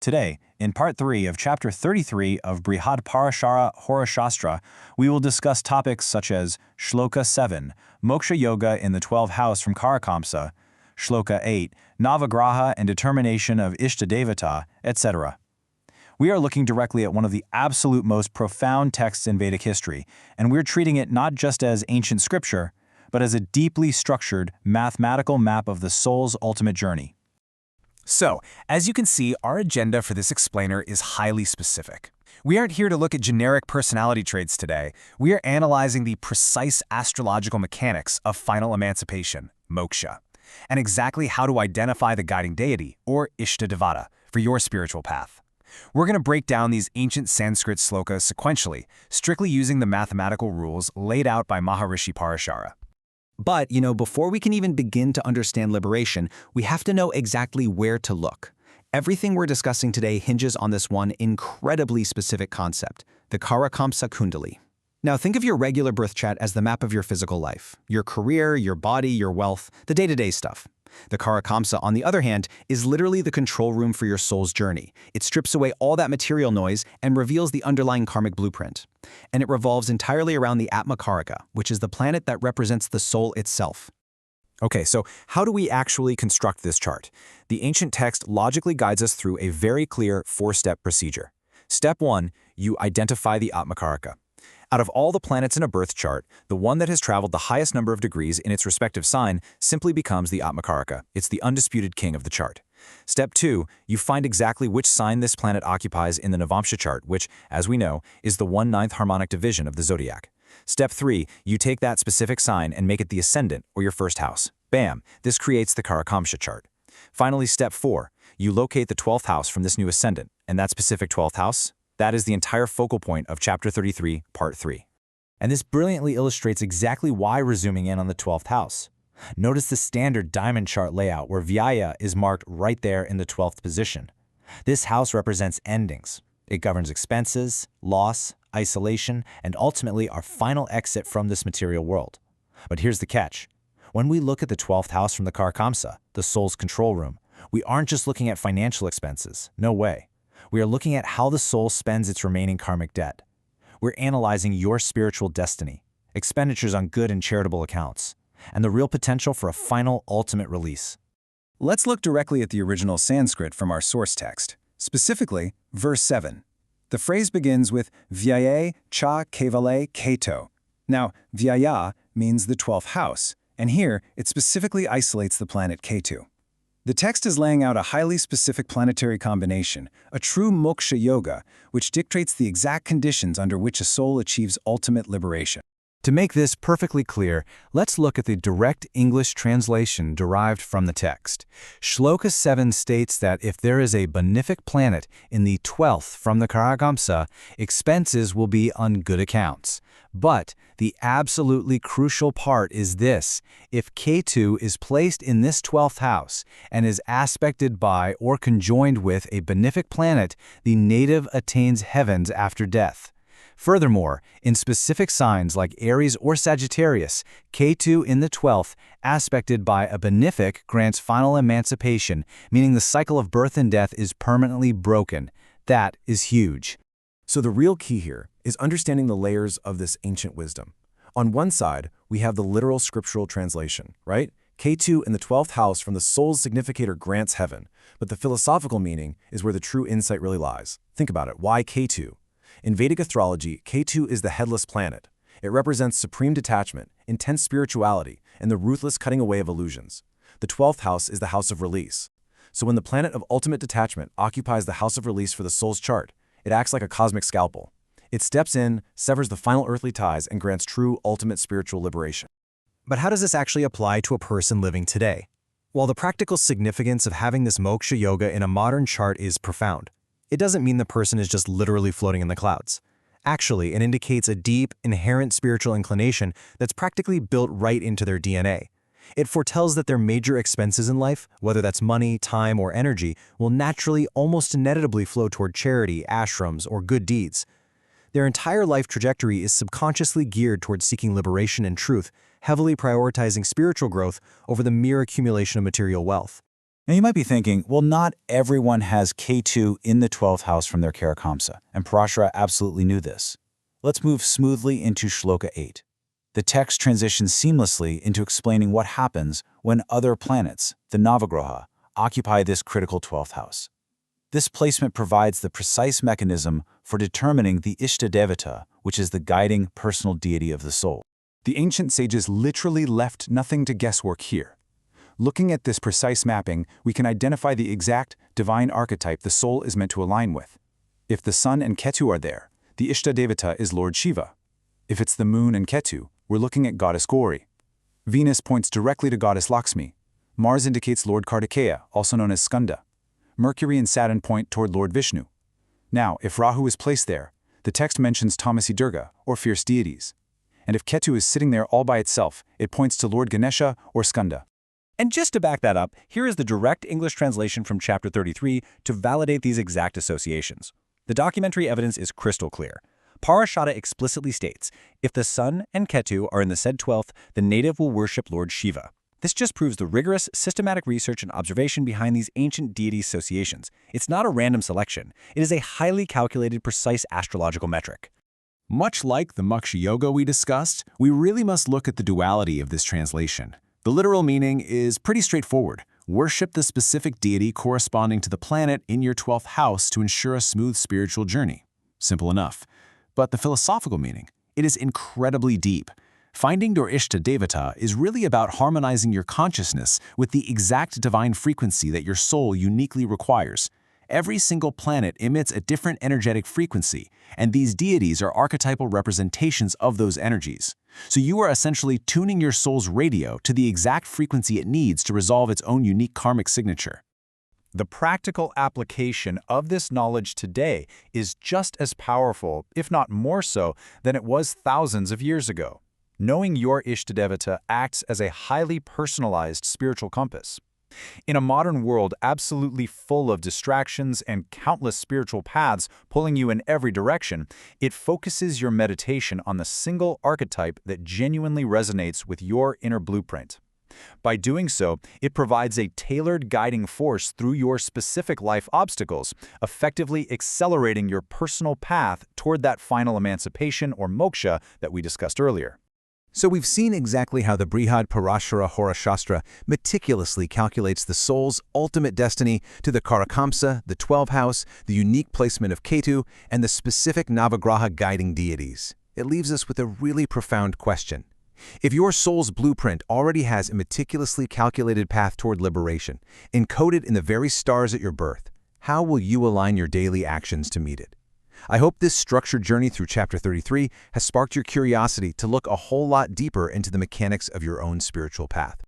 Today, in Part 3 of Chapter 33 of Brihad Parashara Horashastra, we will discuss topics such as Shloka 7, Moksha Yoga in the 12th house from Karakamsa, Shloka 8, Navagraha and determination of Ishtadevata, etc. We are looking directly at one of the absolute most profound texts in Vedic history, and we're treating it not just as ancient scripture, but as a deeply structured, mathematical map of the soul's ultimate journey. So, as you can see, our agenda for this explainer is highly specific. We aren't here to look at generic personality traits today. We are analyzing the precise astrological mechanics of final emancipation, moksha, and exactly how to identify the guiding deity, or Ishtadevata, for your spiritual path. We're going to break down these ancient Sanskrit slokas sequentially, strictly using the mathematical rules laid out by Maharishi Parashara. But, before we can even begin to understand liberation, we have to know exactly where to look. Everything we're discussing today hinges on this one incredibly specific concept, the Karakamsa Kundali. Now think of your regular birth chart as the map of your physical life, your career, your body, your wealth, the day-to-day stuff. The Karakamsa, on the other hand, is literally the control room for your soul's journey. It strips away all that material noise and reveals the underlying karmic blueprint. And it revolves entirely around the Atma Karaka, which is the planet that represents the soul itself. Okay, so how do we actually construct this chart? The ancient text logically guides us through a very clear four-step procedure. Step 1, you identify the Atma Karaka. Out of all the planets in a birth chart, the one that has traveled the highest number of degrees in its respective sign simply becomes the Atma Karaka. It's the undisputed king of the chart. Step 2, you find exactly which sign this planet occupies in the Navamsha chart, which, as we know, is the 1/9 harmonic division of the zodiac. Step 3, you take that specific sign and make it the ascendant, or your first house. Bam! This creates the Karakamsa chart. Finally, step 4, you locate the 12th house from this new ascendant, and that specific 12th house? That is the entire focal point of Chapter 33, Part 3. And this brilliantly illustrates exactly why we're zooming in on the 12th house. Notice the standard diamond chart layout where Vyaya is marked right there in the 12th position. This house represents endings. It governs expenses, loss, isolation, and ultimately our final exit from this material world. But here's the catch. When we look at the 12th house from the Karakamsa, the soul's control room, we aren't just looking at financial expenses. No way. We are looking at how the soul spends its remaining karmic debt. We're analyzing your spiritual destiny, expenditures on good and charitable accounts, and the real potential for a final, ultimate release. Let's look directly at the original Sanskrit from our source text, specifically verse 7. The phrase begins with Vyaya cha kevale keto. Now, Vyaya means the 12th house, and here it specifically isolates the planet Ketu. The text is laying out a highly specific planetary combination, a true moksha yoga, which dictates the exact conditions under which a soul achieves ultimate liberation. To make this perfectly clear, let's look at the direct English translation derived from the text. Shloka 7 states that if there is a benefic planet in the 12th from the Karakamsa, expenses will be on good accounts. But the absolutely crucial part is this: if Ketu is placed in this 12th house and is aspected by or conjoined with a benefic planet, the native attains heavens after death. Furthermore, in specific signs like Aries or Sagittarius, Ketu in the 12th, aspected by a benefic, grants final emancipation, meaning the cycle of birth and death is permanently broken. That is huge. So the real key here is understanding the layers of this ancient wisdom. On one side, we have the literal scriptural translation, right? Ketu in the 12th house from the soul's significator grants heaven, but the philosophical meaning is where the true insight really lies. Think about it. Why Ketu? In Vedic astrology, Ketu is the headless planet. It represents supreme detachment, intense spirituality, and the ruthless cutting away of illusions. The 12th house is the house of release. So when the planet of ultimate detachment occupies the house of release for the soul's chart, it acts like a cosmic scalpel. It steps in, severs the final earthly ties, and grants true ultimate spiritual liberation. But how does this actually apply to a person living today? While the practical significance of having this moksha yoga in a modern chart is profound, it doesn't mean the person is just literally floating in the clouds. Actually, it indicates a deep, inherent spiritual inclination that's practically built right into their DNA. It foretells that their major expenses in life, whether that's money, time, or energy, will naturally, almost inevitably flow toward charity, ashrams, or good deeds. Their entire life trajectory is subconsciously geared towards seeking liberation and truth, heavily prioritizing spiritual growth over the mere accumulation of material wealth. Now you might be thinking, well, not everyone has Ketu in the 12th house from their Karakamsa, and Parashara absolutely knew this. Let's move smoothly into Shloka 8. The text transitions seamlessly into explaining what happens when other planets, the Navagraha, occupy this critical 12th house. This placement provides the precise mechanism for determining the Ishtadevata, which is the guiding personal deity of the soul. The ancient sages literally left nothing to guesswork here. Looking at this precise mapping, we can identify the exact divine archetype the soul is meant to align with. If the sun and Ketu are there, the Ishtadevata is Lord Shiva. If it's the moon and Ketu, we're looking at goddess Gauri. Venus points directly to goddess Lakshmi. Mars indicates Lord Kartikeya, also known as Skanda. Mercury and Saturn point toward Lord Vishnu. Now, if Rahu is placed there, the text mentions Tamasi Durga, or fierce deities. And if Ketu is sitting there all by itself, it points to Lord Ganesha or Skanda. And just to back that up, here is the direct English translation from Chapter 33 to validate these exact associations. The documentary evidence is crystal clear. Parashara explicitly states, if the sun and Ketu are in the said 12th, the native will worship Lord Shiva. This just proves the rigorous, systematic research and observation behind these ancient deity associations. It's not a random selection. It is a highly calculated, precise astrological metric. Much like the Moksha Yoga we discussed, we really must look at the duality of this translation. The literal meaning is pretty straightforward. Worship the specific deity corresponding to the planet in your 12th house to ensure a smooth spiritual journey. Simple enough. But the philosophical meaning, it is incredibly deep. Finding your Ishtadevata is really about harmonizing your consciousness with the exact divine frequency that your soul uniquely requires. Every single planet emits a different energetic frequency, and these deities are archetypal representations of those energies. So you are essentially tuning your soul's radio to the exact frequency it needs to resolve its own unique karmic signature. The practical application of this knowledge today is just as powerful, if not more so, than it was thousands of years ago. Knowing your Ishtadevata acts as a highly personalized spiritual compass. In a modern world absolutely full of distractions and countless spiritual paths pulling you in every direction, it focuses your meditation on the single archetype that genuinely resonates with your inner blueprint. By doing so, it provides a tailored guiding force through your specific life obstacles, effectively accelerating your personal path toward that final emancipation or moksha that we discussed earlier. So we've seen exactly how the Brihad Parashara Horashastra meticulously calculates the soul's ultimate destiny to the Karakamsa, the 12th house, the unique placement of Ketu, and the specific Navagraha guiding deities. It leaves us with a really profound question. If your soul's blueprint already has a meticulously calculated path toward liberation, encoded in the very stars at your birth, how will you align your daily actions to meet it? I hope this structured journey through Chapter 33 has sparked your curiosity to look a whole lot deeper into the mechanics of your own spiritual path.